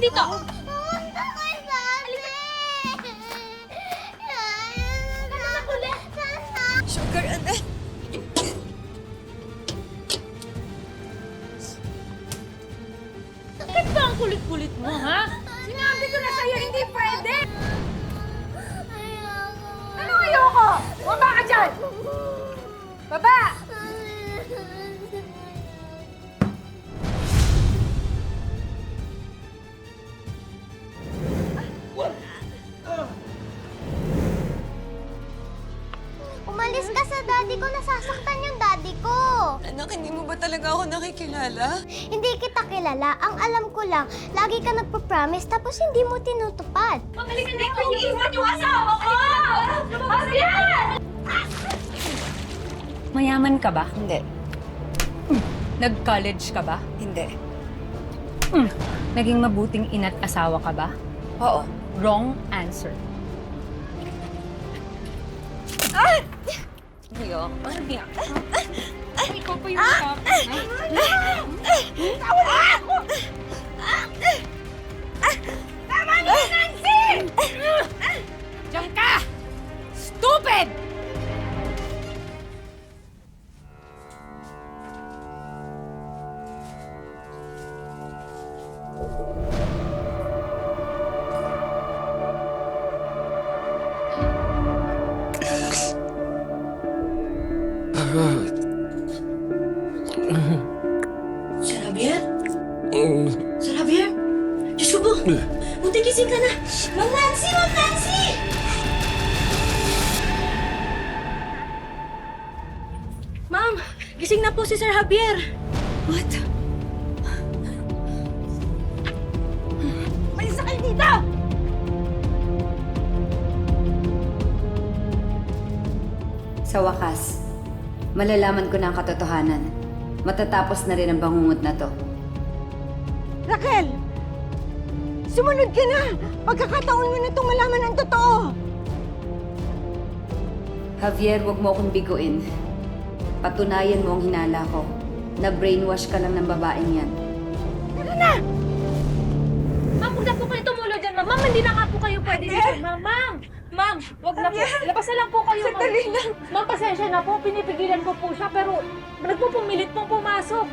dito! Pumunta kay Daddy! Ano na kulit? Sugar, anak. Bakit ba ang kulit-kulit mo, ha? Sinabi ko na sa'yo, hindi pwede! Ano ayoko? Baba ka dyan! Baba! Umalis ka sa daddy ko. Nasasaktan yung daddy ko. Anak, hindi mo ba talaga ako nakikilala? Hindi kita kilala. Ang alam ko lang, lagi ka nagpa-promise tapos hindi mo tinutupad. Pabalikan na ko! Iwan yung asawa ko! Ayan! Mayaman ka ba? Hindi. Nag-college ka ba? Hindi. Naging mabuting ina't asawa ka ba? Oo. Wrong answer. Biyak. Ano biyak? Ikaw pa yung tapos, Tama na yun, Nancy! Diyan ka! Stupid! Sir Javier? Sir Javier? Diyos ko po! Buti gising ka na! Ma'am Nancy! Ma'am Nancy! Ma'am! Gising na po si Sir Javier! What? Malis na kayo dito! Sa wakas, malalaman ko na ang katotohanan. Matatapos na rin ang bangungot na to. Raquel! Sumunod ka na! Pagkakataon mo na itong malaman ang totoo! Javier, huwag mo akong biguin. Patunayan mo ang hinala ko na brainwash ka lang ng babaeng yan. Ma'am, huwag na po kayo tumulo dyan, ma'am. Ma'am, hindi na nga po kayo pwede dito. Ma'am, ma'am! Ma'am, huwag na po. Labas na lang po kayo, ma'am. Sandali lang! Ma'am, pasensya na po. Pinipigilan ko po siya, pero nagpupumilit pong pumasok.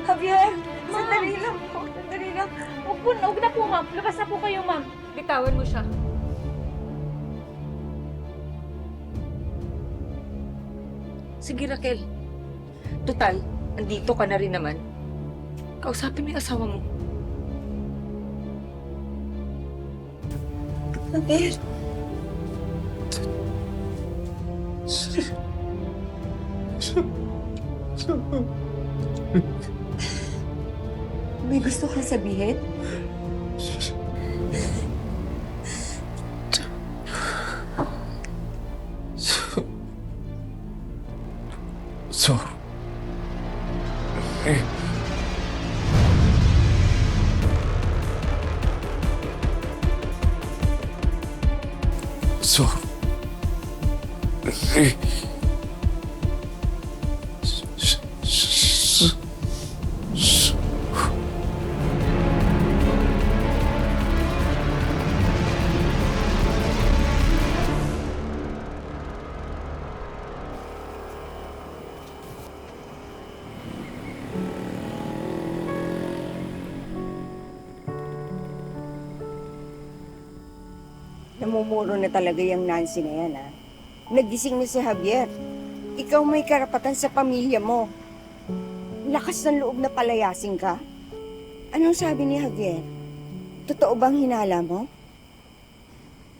Javier! Sandali lang po! Sandali lang! Huwag na po, ma'am. Labas na po kayo, ma'am. Bitawan mo siya. Sige, Raquel. Total, andito ka na rin naman. Kausapin mo yung asawa mo. Raquel. May gusto kang sabihin? So... So... Namumuro na talaga yung Nancy na yan, ha? Nagising na si Javier. Ikaw may karapatan sa pamilya mo. Lakas ng loob na palayasin ka. Anong sabi ni Javier? Totoo bang hinala mo?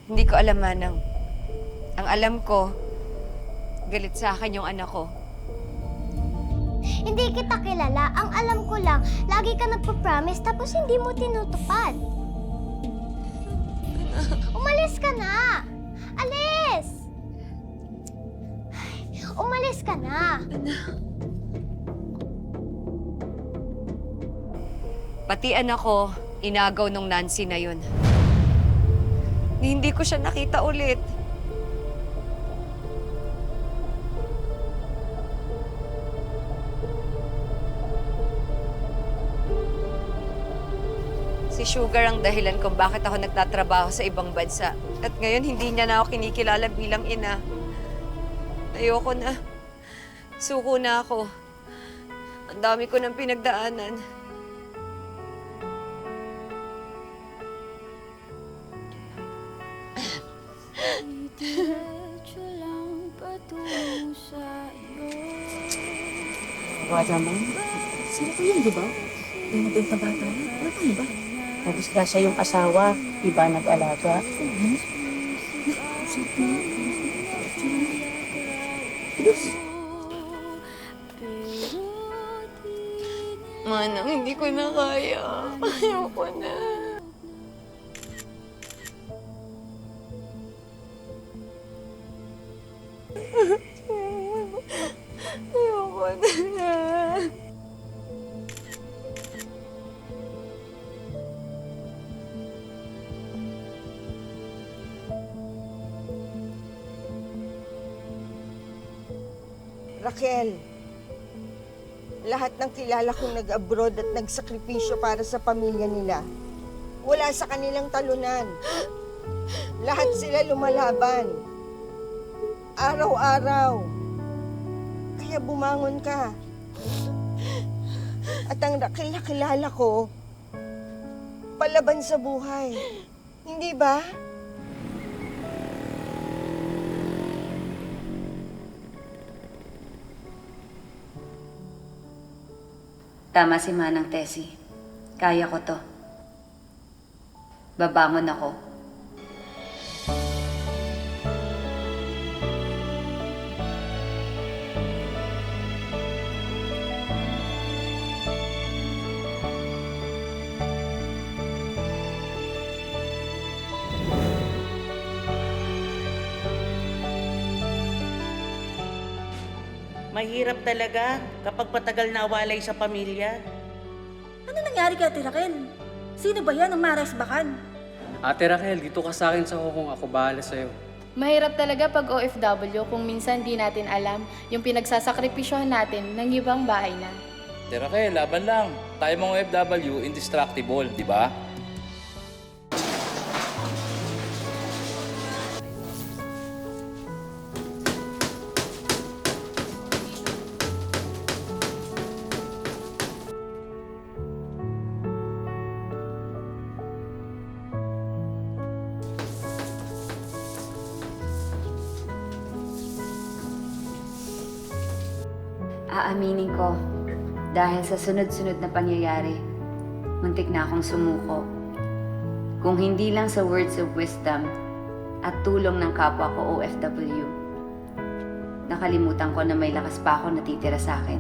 Hindi ko alam, Manang. Ang alam ko, galit sa akin yung anak ko. Hindi kita kilala. Ang alam ko lang, lagi ka nagpa-promise tapos hindi mo tinutupad. Umalis ka na! Alis! Umalis ka na! Pati anak ko, inagaw nung Nancy na yun. Hindi ko siya nakita ulit. Si Sugar ang dahilan kung bakit ako nagtatrabaho sa ibang bansa. At ngayon, hindi niya na ako kinikilala bilang ina. Ayoko na. Suko na ako. Ang dami ko ng pinagdaanan. Wala mo? Sino ko yun, di ba? Yung mabenta bata yun. Ano ba, ba? Nagdisgrasya yung asawa, iba nag-alaga. Manang, hindi ko na kaya. Ayoko na. Ayoko na. Raquel, lahat ng kilala kong nag-abroad at nagsakripisyo para sa pamilya nila, wala sa kanilang talunan. Lahat sila lumalaban. Araw-araw. Kaya bumangon ka. At ang Raquel na kilala ko, palaban sa buhay. Hindi ba? Tama si Manang Tessie. Kaya ko to. Babangon ako. Mahirap talaga kapag patagal na awalay sa pamilya. Ano nangyari kay Ate Raquel? Sino ba yan ang maresbakan? Ate Raquel, dito ka sa akin sa Hong ako bahala sa'yo. Mahirap talaga pag OFW kung minsan di natin alam yung pinagsasakripisyohan natin ng ibang bahay na. Ate Raquel, laban lang. Tayo mga OFW, indestructible, di ba? Aaminin ko, dahil sa sunod-sunod na pangyayari, muntik na akong sumuko. Kung hindi lang sa words of wisdom at tulong ng kapwa ko OFW, nakalimutan ko na may lakas pa ako natitira sa akin.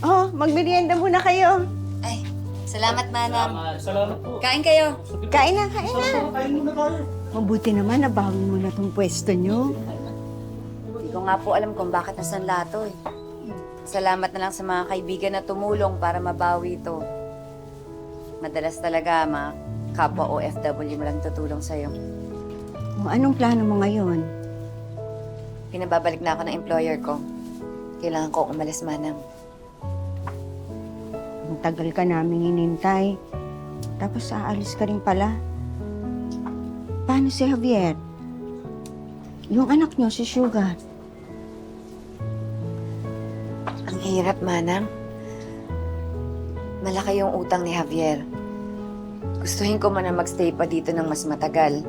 Oh, magmerienda muna kayo. Ay, salamat, Manang. Salamat po. Kain kayo. Kain na, kain na. Kain muna tayo. Mabuti naman, nabawi mo na tong pwesto nyo. Hindi ko nga po alam kung bakit nasanla to eh. Salamat na lang sa mga kaibigan na tumulong para mabawi ito. Madalas talaga, mga kapwa OFW mo lang tutulong sa'yo. O, anong plano mo ngayon? Pinababalik na ako ng employer ko. Kailangan ko umalis, Manang. Ang tagal ka naming inintay. Tapos aalis ka rin pala. Paano si Javier? Yung anak niyo, si Sugar. Ang hirap, Manang. Malaki yung utang ni Javier. Gustuhin ko man na magstay pa dito ng mas matagal.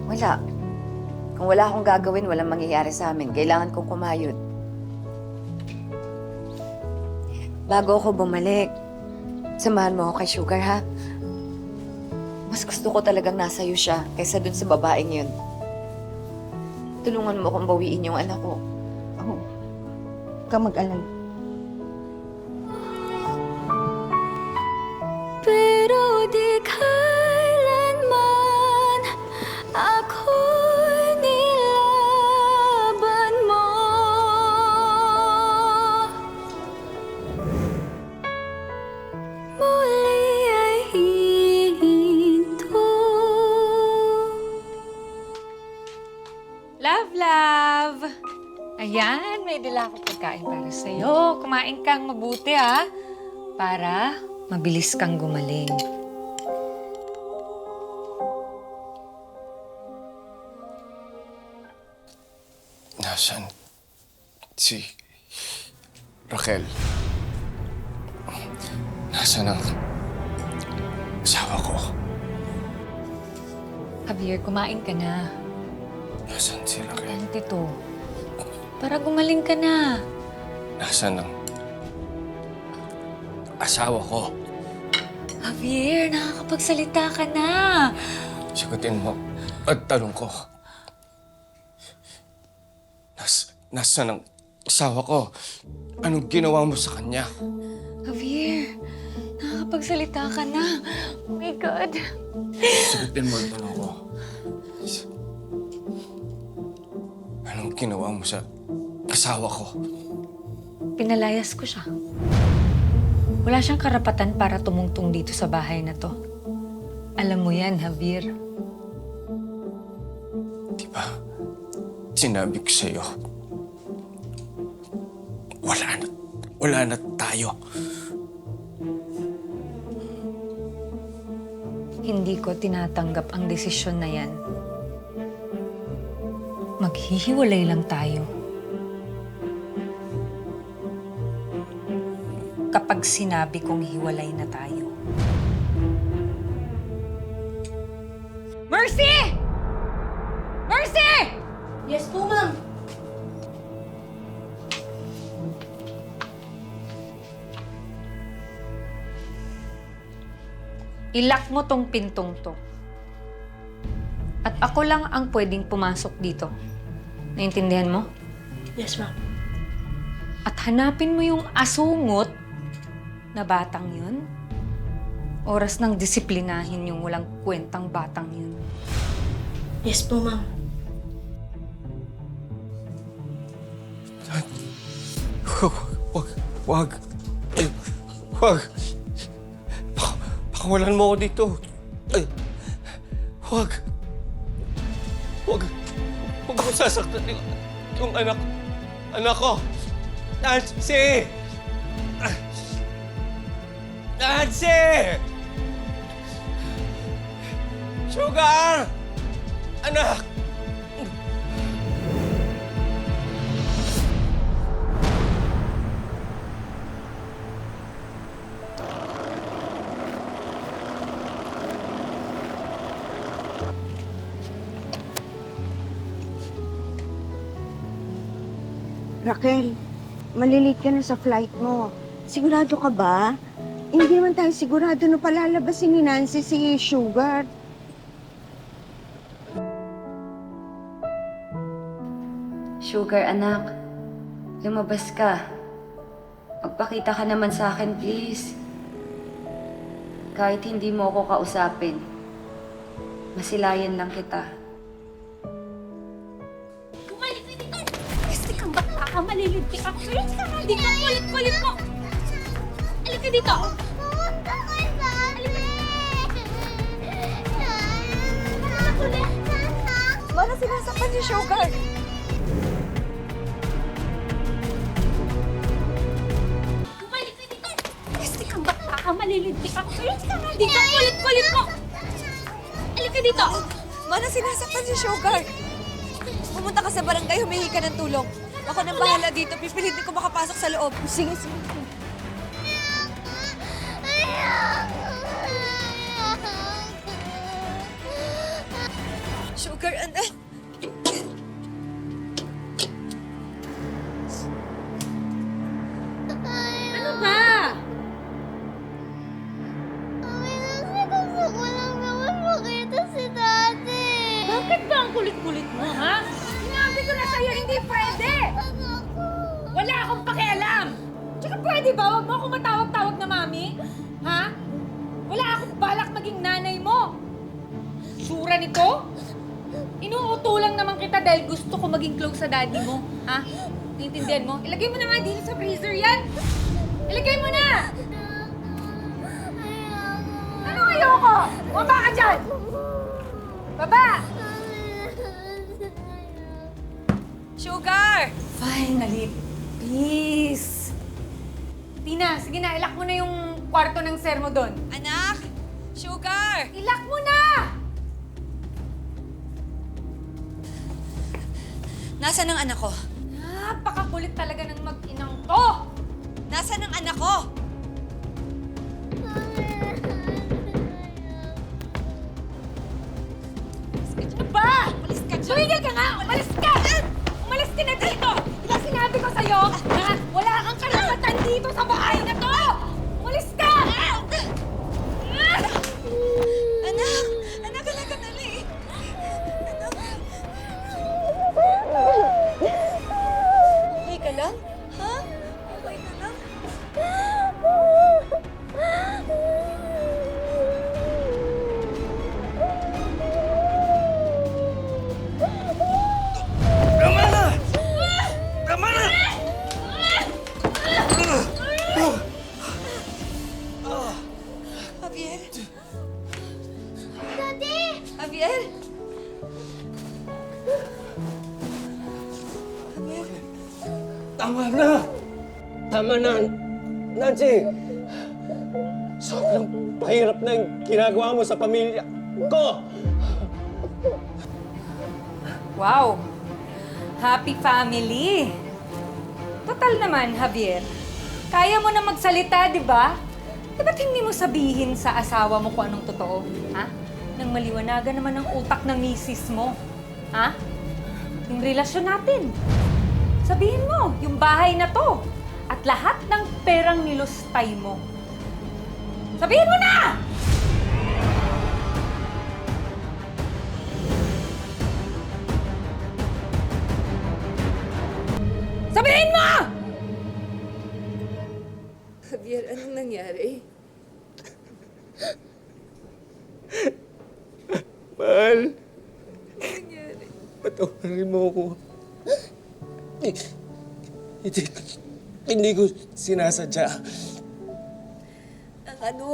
Wala. Kung wala akong gagawin, walang mangyayari sa amin. Kailangan kong kumayod. Bago ako bumalik, samahan mo ako kay Sugar, ha? Mas gusto ko talagang nasa iyo siya kaysa dun sa babaeng yun. Tulungan mo akong bawiin yung anak ko. Oh, huwag ka mag-alala. Pero di kailanman ako'y nilaban mo. Muli ay hihinto. La? Love! Ayan, may dala akong pagkain para sa'yo. Kumain kang mabuti, ha? Para mabilis kang gumaling. Nasaan si Raquel? Nasaan ang asawa ko? Javier, kumain ka na. Nasaan si Raquel? Tito, para gumaling ka na. Nasaan ang asawa ko? Javier, nakakapagsalita ka na. Sagutin mo at tanong ko. Nasaan ang asawa ko? Anong ginawa mo sa kanya? Javier, nakakapagsalita ka na. Oh my God. Sagutin mo ang tanong ko. Anong ginawa mo sa asawa ko? Pinalayas ko siya. Wala siyang karapatan para tumungtong dito sa bahay na to. Alam mo yan, Javier. Di ba? Sinabi ko sa'yo. Wala na tayo. Hindi ko tinatanggap ang desisyon na yan. Maghihiwalay lang tayo. Kapag sinabi kong hiwalay na tayo. Mercy! Mercy! Yes po, ma'am. Ilock mo tong pintong to. At ako lang ang pwedeng pumasok dito. Naintindihan mo? Yes, ma'am. At hanapin mo yung asungot na batang yun. Oras ng disiplinahin yung walang kwentang batang yun. Yes po, ma'am. Wag. Pakawalan mo ako dito. Wag mo sasaktan yung anak ko. Nancy! Sugar! Anak! Raquel, malilate ka na sa flight mo. Sigurado ka ba? Hindi naman tayo sigurado na palalabasin ni Nancy si Sugar. Sugar, anak. Lumabas ka. Magpakita ka naman sa akin, please. Kahit hindi mo ako kausapin, masilayan lang kita. Bumalik ka dito! Gusto kang bakla ka, malilintik ako sa'yo. Dito, kulit-kulit mo! Halika ka dito! Mana sinasaktan si Sugar? Bumalik ka dito! Gusto kang bakla ka, malilintik ako sa'yo. Dito, kulit-kulit mo! Halika dito! Mana sinasaktan si Sugar? Pumunta ka sa barangay, humingi ka ng tulong. Ako nang bahala dito, pipilitin ko makapasok sa loob. Sige. Sugar, anak. Ano ba? Gusto ko lang naman makita si Daddy. Bakit ba ang kulit-kulit mo, ha? Sinabi ko na sa'yo, hindi pwede! Wala akong pakialam! Tsaka pwede ba? Huwag mo akong matawag-tawag na mami? Ha? Wala akong balak maging nanay mo! Sura nito? Inuuto lang naman kita dahil gusto ko maging close sa daddy mo. Ha? Naiintindihan mo? Ilagay mo na nga dito sa freezer yan! Ilagay mo na! Ano ayoko? Baba ka dyan! Baba! Finally, peace. Tina, sige na, ilak mo na yung kwarto ng sir mo doon. Anak! Sugar! Ilak mo na! Nasaan ang anak ko? Napakakulit talaga ng mag-inang to! Nasaan ang anak ko? Ano ba? Umalis ka dyan! Tumigil ka nga! Umalis ka! Umalis ka na dito! Diba sinabi ko sa'yo, na wala kang karapatan dito sa bahay na to! Umalis ka! Anak! Anak, dali! Okay ka lang? Ha? Okay ka lang? Tama na! Tama na! Javier? Daddy! Javier? Tama na! Tama na, Nancy! Sobrang pahirap na yung ginagawa mo sa pamilya ko! Wow! Happy family! Total naman, Javier. Kaya mo na magsalita, di ba? Di ba't hindi mo sabihin sa asawa mo kung anong totoo? Ha? Nang maliwanagan naman ang utak ng misis mo. Ha? Yung relasyon natin. Sabihin mo, yung bahay na to. At lahat ng perang nilustay mo. Sabihin mo na! Sabihin mo! Javier, anong nangyari? Mahal. Patawarin mo ako. Hindi ko sinasadya. Ang ano?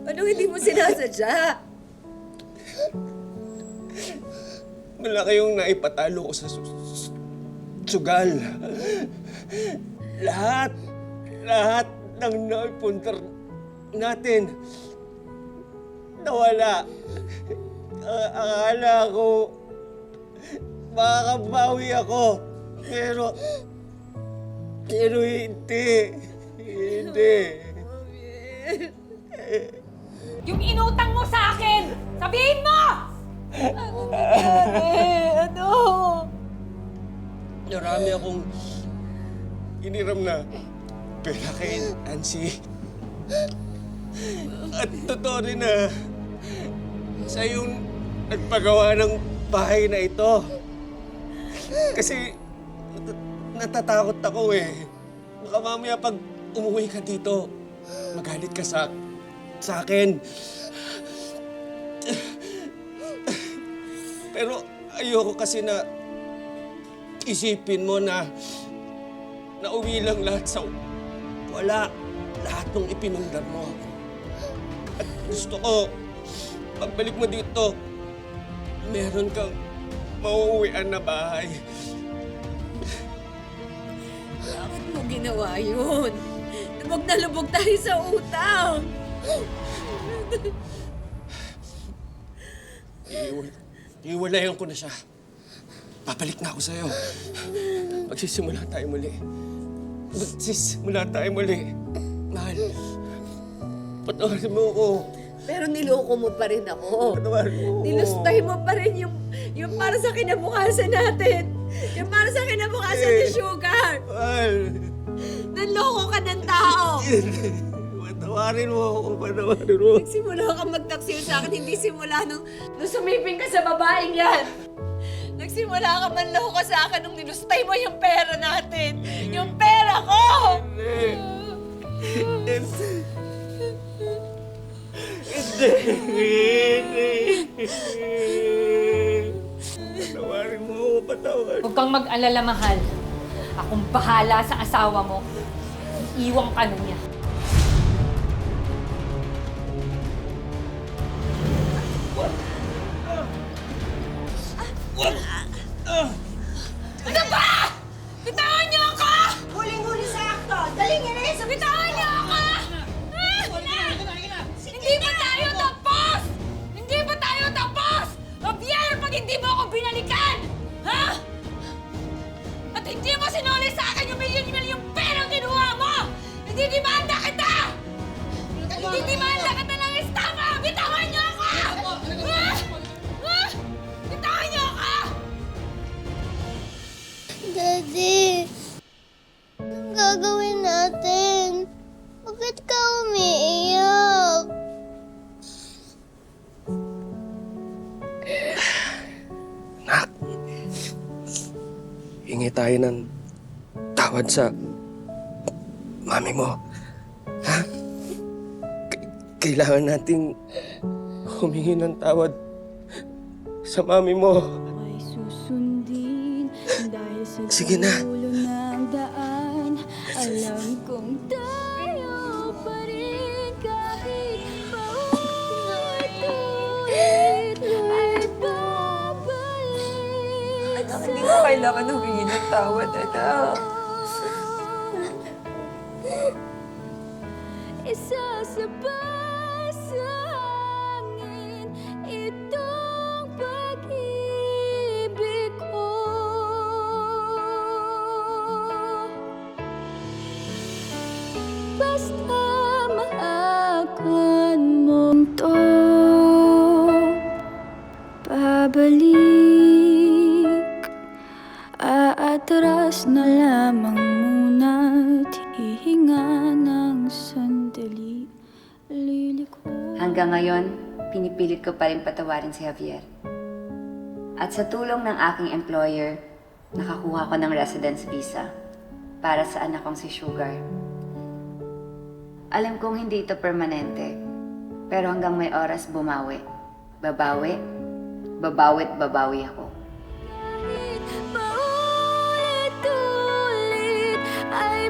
Ano hindi mo sinasadya? Malaki yung naipatalo ko sa sugal. Lahat ng naipuntar natin nawala. Akala ko makakabawi ako. Pero hindi. Hindi. Yung inutang mo sa akin! Sabihin mo! Ano nangyari? Ano? Marami akong iniram na pera kay Nancy. At totoo rin na siya yung nagpagawa ng bahay na ito. Kasi natatakot ako eh. Baka mamaya pag umuwi ka dito, magalit ka sa akin. Pero ayoko kasi na isipin mo na nauwi lang lahat sa wala. Lahat ng ipinundar mo. At gusto ko, pagbalik mo dito, meron kang mauuwian na bahay. Bakit mo ginawa yun? Lubog na lubog tayo sa utang. Iiwalayan ko na siya. Babalik na ako sa'yo. Magsisimula tayo muli. Mahal, patawarin mo ako. Pero niloko mo pa rin ako. Patawarin mo ako. Nilustay mo pa rin yung para sa kinabukasan natin. Yung para sa kinabukasan ni Sugar. Mahal. Nanloko ka ng tao. Patawarin mo ako. Patawarin mo. Nagsimula ka magtaksil sa akin, hindi simula nung sumiping ka sa babaeng yan. Nagsimula ka manloko sa akin nung nilustay mo yung pera natin. Yung pera ko! Patawarin mo ako. Patawarin. Huwag kang mag-alala, mahal. Akong bahala sa asawa mo. Iiwang ka na niya. Ano ba? hindi mo ako binalikan? Ha? At hindi mo sinuli sa akin yung milyon-milyong perang kinuha mo! Nagdidimanda kita! Nagdidimanda kita ng estafa! Bitawan niyo ako! Ha? Ha? Bitawan niyo ako! Daddy, anong gagawin natin? Bakit ka umiiyak? Nak, hingi tayo ng tawad sa mami mo. Ha? Kailangan nating humingi ng tawad sa mami mo. Sige na. Alam kong tayo pa rin kahit paulit-ulit ay babalik. Anak, hindi mo kailangan humingi ng tawad, anak. Isasabay sa hangin itong pag-ibig ko. Basta maakan mo to, pabalik, aatras na lamang muna't hihinga ng sandali, liliko. Hanggang ngayon, pinipilit ko pa rin patawarin si Javier. At sa tulong ng aking employer, nakakuha ko ng residence visa para sa anak kong si Sugar. Alam kong hindi ito permanente, pero hanggang may oras bumawi. Babawi, babawi't babawi ako. Paulit-ulit ay